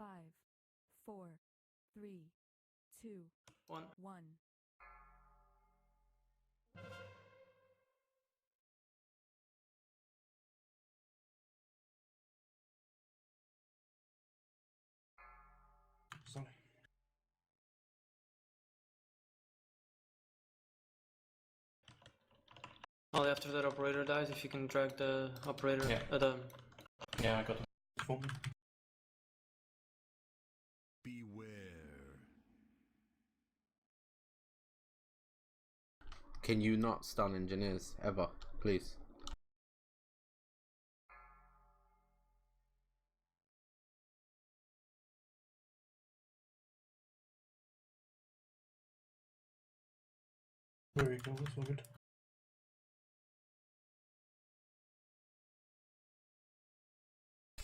5, 4, 3, 2, 1. 1. Sorry. Only after that operator dies, if you can drag the operator, Yeah. Yeah, I got it. Full. Beware. Can you not stun engineers ever, please? There we go, that's all good.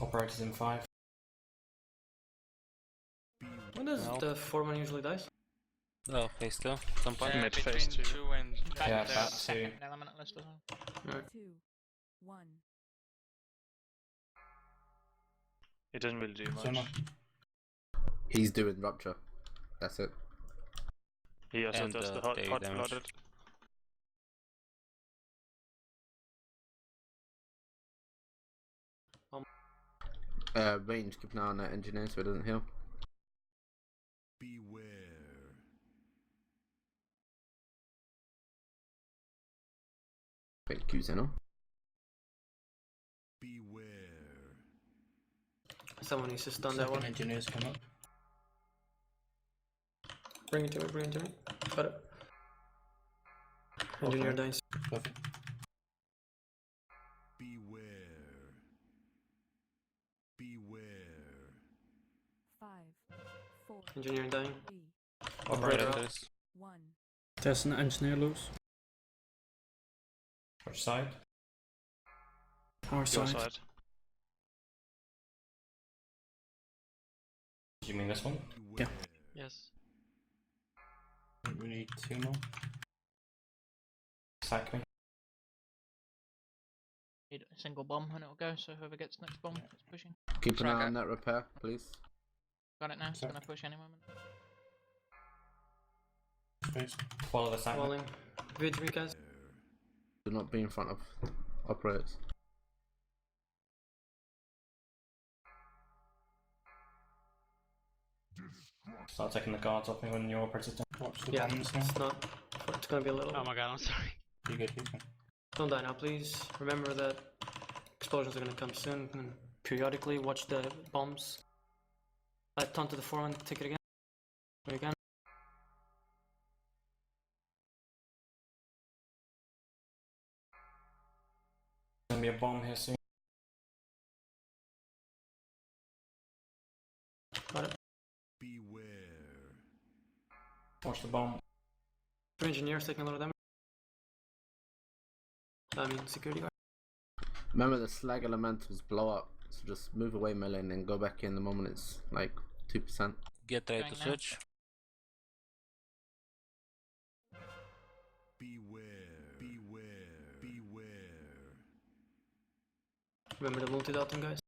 Operators in 5. When does the foreman usually dies? Oh, phase 2. Some point. Yeah, Mid between phase 2. 2 and Yeah, the back second to- element list as well. 2, 1. It doesn't really do So much. no. He's doing rupture. That's it. He also And, does the daily hot damage. blooded. Range, keep an eye on that engineer so it doesn't heal. Beware. Thank you, Zeno. Beware. Someone needs to stun that Second one. engineers come up. Bring it to me, bring it to me. Got it. Engineer Okay. dies. Perfect. Beware. Beware. 5, 4, Engineer dying. 3, Operator up. Operators. 1. There's an engineer loose. Which side? Our Your side. side. You mean this one? Yeah. Yes. We need 2 more. Sack me. Need a single bomb and it'll go, so whoever gets next bomb Yeah. is pushing. Keep an Try eye and on go. that repair, please. Got it now, it's Sorry. gonna push any moment. Space. Follow the sack. Falling. VHB guys. Do not be in front of operators. Start taking the guards off me when your operators done. Watch the Yeah, bombs now. it's not. It's gonna be a little. Oh my god, I'm sorry. You good, you good. Don't die now, please. Remember that explosions are gonna come soon, and periodically watch the bombs. Taunt to the foreman, take it again. There you can. There's gonna be a bomb here soon. Got it. Beware. Watch the bomb. 3 engineers taking a lot of damage. I mean, security guard. Remember the slag elementals blow up, so just move away melee and then go back in the moment it's like 2%. Get ready Going to now. switch. Beware. Beware. Beware. Remember the multi-dotting guys.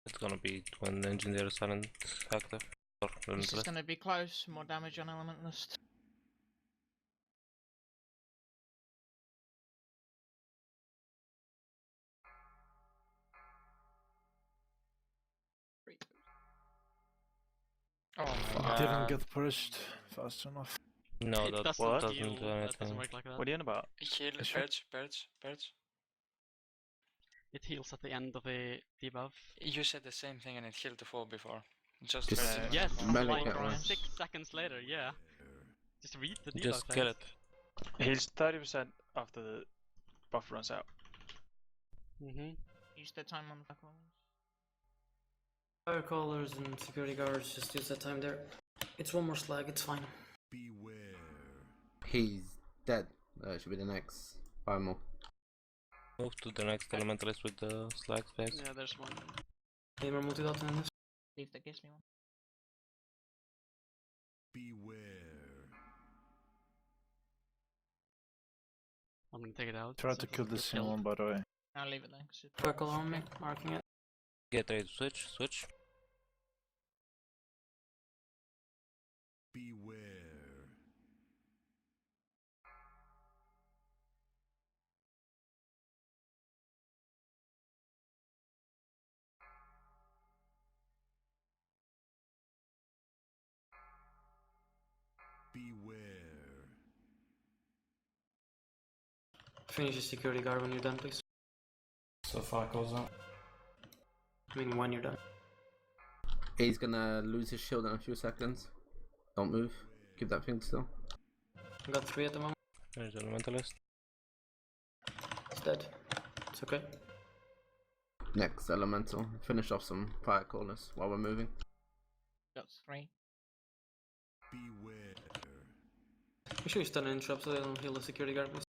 It's gonna be when the engineers aren't active. Or This is relentless. gonna be close, more damage on element list. Oh my god. Didn't get pushed fast enough. No, It that doesn't doesn't heal, do that anything. doesn't work like that. What are you on about? Heal, Sure. birds. It heals at the end of the debuff. You said the same thing and it healed the fall before. Just Just- for the- Yes, Melee like cat one. 6 seconds later, yeah. Just read the debuff. Just kill it. Heals 30% after the buff runs out. Use the time on the back ones. Fire callers and security guards, just use that time there. It's one more slag, it's fine. Beware. He's dead. Should be the next. 5 more. Move to the next elementalist with the slag phase. Yeah, there's one. Any more multi-dotting in this? Leave the Gisli one. Beware. I'm gonna take it out. Tried so to it kill doesn't this get killed. one, by the way. I'll leave it then. Fire color on me, marking it. Get ready to switch. Switch. Beware. Beware. Finish the security guard when you're done, please. So fire calls out. I mean, when you're done. He's gonna lose his shield in a few seconds. Don't move. Keep that thing still. I got 3 at the moment. There's Elementalist. It's dead. It's okay. Next elemental. Finish off some fire callers while we're moving. Got 3. Beware. Make sure you stun an interrupt so they don't heal the security guard, please.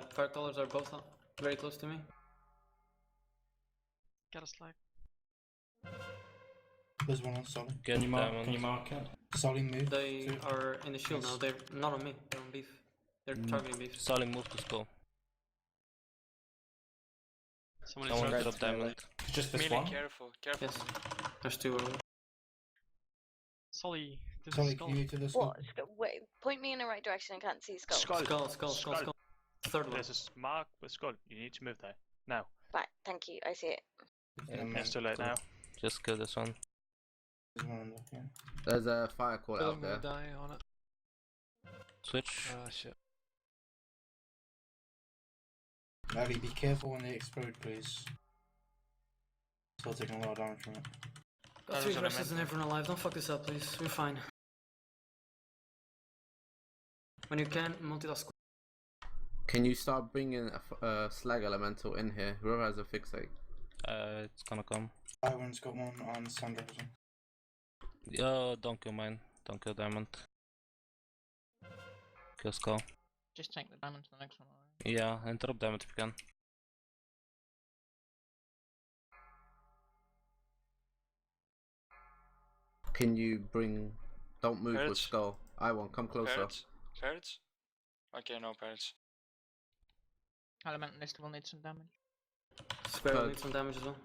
Fire colors are both very close to me. Got a slag. There's one on Solly. Get Can you diamond. mark it? Solly move. They are in the shield now. They're not on me. They're on beef. They're targeting beef. Solly, move to skull. Someone Someone is drop diamond. It's just this Melee, one. careful, careful. Yes. There's 2 over there. Solly. This Solly, is can you move to the skull? Wait, point me in the right direction. I can't see skull. Skull. Third one. There's a mark with skull. You need to move there. Now. Right, thank you. I see it. It's too late now. Just kill this one. There's one on the, yeah. There's a fire call out there. Die on it. Switch. Ah, shit. Larry, be careful when they explode, please. Still taking a lot of damage from it. Got 3 versus and everyone alive. Don't fuck this up, please. We're fine. When you can, multitask. Can you start bringing a slag elemental in here? Whoever has a fixate. It's gonna come. Iron's got one on Sandra as well. Don't kill mine. Don't kill diamond. Kill skull. Just take the diamond to the next one. Alright? Yeah, interrupt diamond if you can. Can you bring... Don't move with Parrots? skull. I1, come closer. Parrots? Parrots? Okay, no parrots. Elementalist will need some damage. Square will Third. need some damage as well.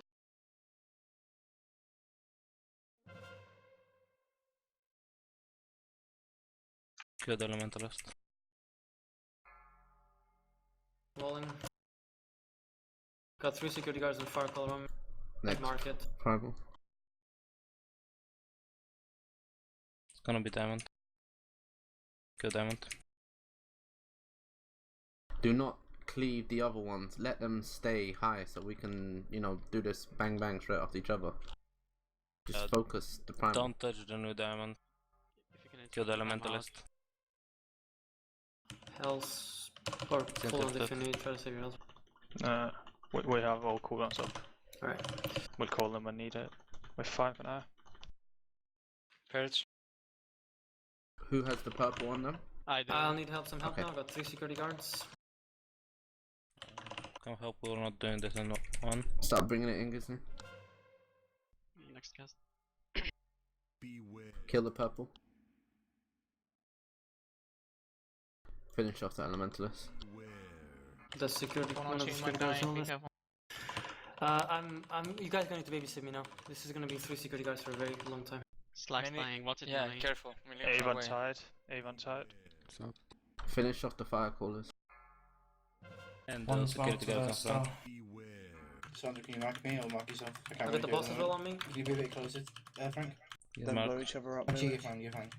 Kill the elementalist. Walling. Got 3 security guards and fire color on me. Next. Market. Tribal. It's gonna be diamond. Kill diamond. Do not cleave the other ones. Let them stay high so we can, you know, do this bang bang straight after each other. Just focus the prime. Don't touch the new diamond. Kill the elementalist. Health. Or full on if you need. Try to save your health. We have all cooldowns up. Alright. We'll call them when needed. We're fine for now. Parrots? Who has the purple on them? I do. I'll need some help Okay. now. Got 3 security guards. Come help, we're not doing this in one. Start bringing it in, Gisney. Next cast. Beware. Kill the purple. Finish off the elementalist. Beware. The security, One one on of the 2 security might guards die, on be this. careful. You guys going to babysit me now. This is gonna be 3 security guards for a very long time. Slag's Many- dying, what's it Yeah, doing? careful. Million Ave far on away. side. Ave on side. So, finish off the fire callers. And One's security down to guards the in front. star. Beware. Sandra, can you mark me or mark yourself? I I can't got the really boss do it as at well the on me. moment. Can you be a bit closer, Frank? Yeah, Don't mark. blow each other up. Actually, maybe. you're fine, you're fine.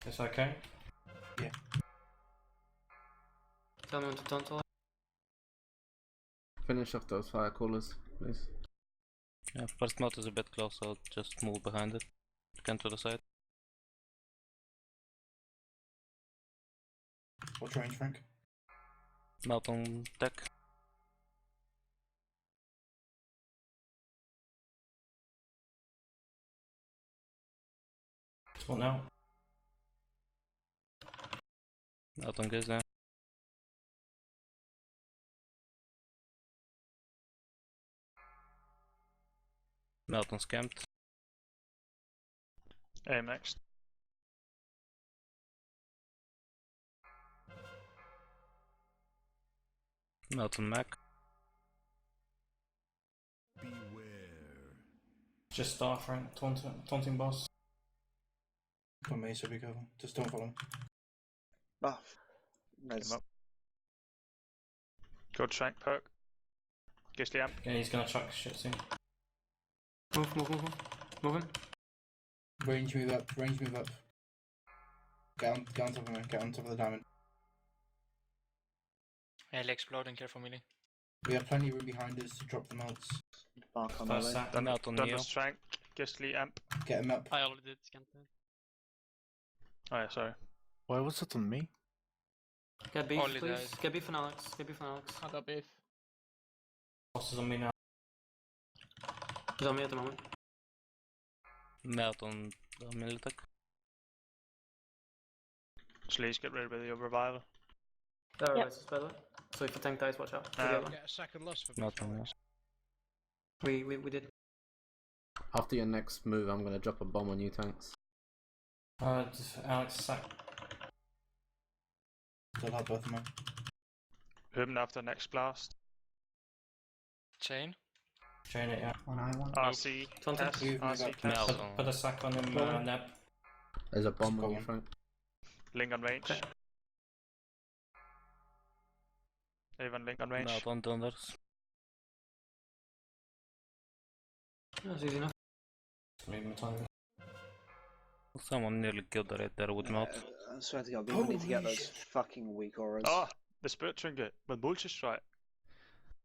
It's okay. Tell me when to taunt. Finish off those fire callers, please. Yeah, first mount is a bit close, so just move behind it. You can to the side. What's range, Frank? Mount on deck. What now? Mount on gaze there. Mount on scamped. Aim next. Melt on Mac. Beware. Just start for taunting boss. Come on, Mesa, be careful. Just don't follow him. Get him up. Good shank perk. Gisli amp. Yeah, he's gonna chuck shit soon. Move, move, move, move. Move him. Range move up, range move up. Get on top of him, get on top of the diamond. Melee exploding, careful melee. We have plenty of room behind us to drop the melts. Mark on first sack. Melt on Done Neo. the shank. Gisli amp. Get him up. I already did scan it. Oh yeah, sorry. Why was it on me? Get beef, Only please. died. Get beef and Alex. Get beef and Alex. I got beef. Boss is on me now. He's on me at the moment. Melt on Militek. Sleaze, get rid of the revival. There are Yep. revises, by the way. So if the tank dies, watch out. Um, Forget a second loss for Melt on Neo. we did. After your next move, I'm gonna drop a bomb on you, tanks. Alex sack. Still have both of them. Him after next blast. Chain. Chain it, yeah. RC. Taunting. Test. Move RC up. test. Melt on. Put a sack on him, Neb. There's a bomb Just on go you, on. Frank. Ling on range. Okay. Even Ling on range. Melt on Thunders. That's easy enough. Leave him time. Someone nearly killed the right there with Melt. I swear to God, we need to get those Oh, the spirit trinket with bullshit strike.